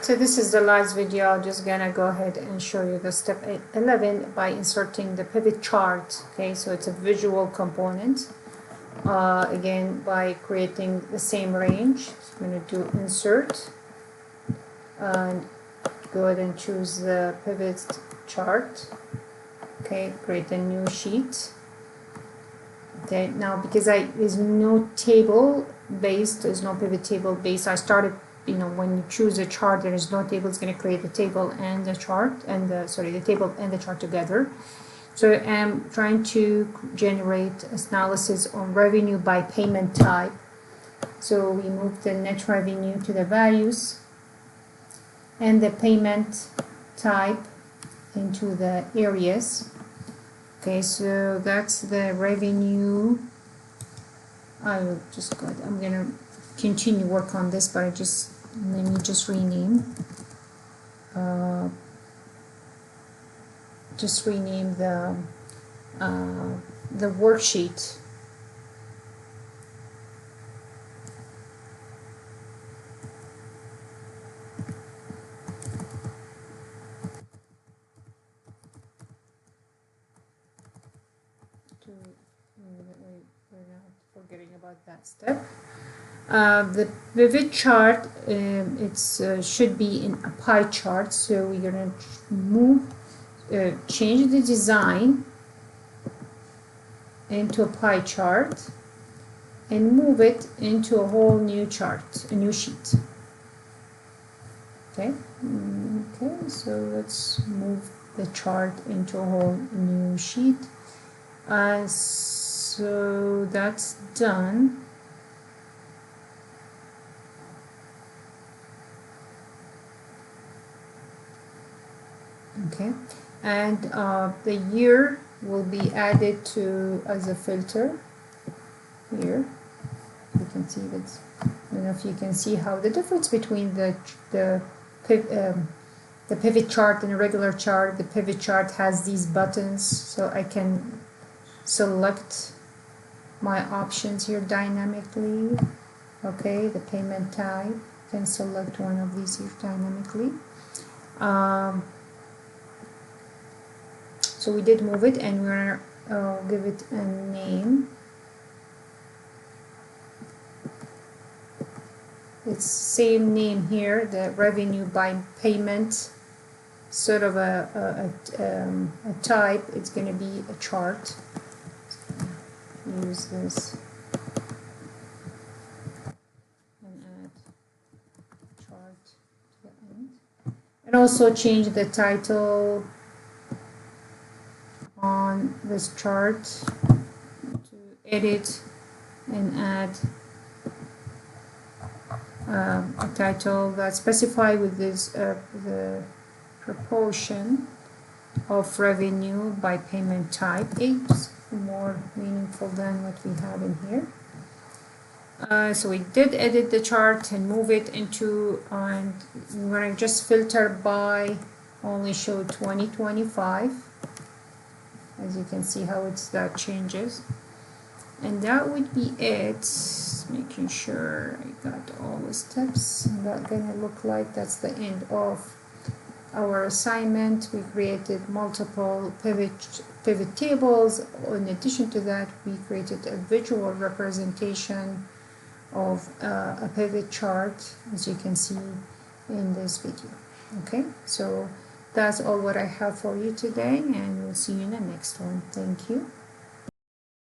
So this is the last video. I'm just gonna go ahead and show you the step 11 by inserting the pivot chart. Okay, so it's a visual component. Again, by creating the same range. So I'm going to do insert and go ahead and choose the pivot chart. Okay, create a new sheet. Okay, now because there's no table based, there's no pivot table based, I started, when you choose a chart, there is no table. It's going to create the table and the chart, and the table and the chart together. So I'm trying to generate analysis on revenue by payment type. So we move the net revenue to the values and the payment type into the areas. Okay, so that's the revenue. I'm gonna continue work on this, but let me just rename. The worksheet. We're not forgetting about that step. The pivot chart, should be in a pie chart, so we're going to change the design into a pie chart and move it into a whole new chart, a new sheet. Okay, so let's move the chart into a whole new sheet. So that's done. Okay, and the year will be added as a filter here. You can see that. I don't know if you can see how the difference between the pivot chart and a regular chart. The pivot chart has these buttons, so I can select my options here dynamically. Okay, the payment type, can select one of these here dynamically. So we did move it, and we're gonna give it a name. It's same name here, the revenue by payment, sort of a type. It's going to be a chart. Use this and add chart to the end, and also change the title on this chart to edit and add a title that's specified with this the proportion of revenue by payment type. It's more meaningful than what we have in here. So we did edit the chart and move it into, and we're going to just filter by only show 2025. As you can see how that changes. And that would be it. Making sure I got all the steps. And that's gonna look like that's the end of our assignment. We created multiple pivot tables. In addition to that, we created a visual representation of a pivot chart, as you can see in this video. Okay, so that's all what I have for you today, and we'll see you in the next one. Thank you.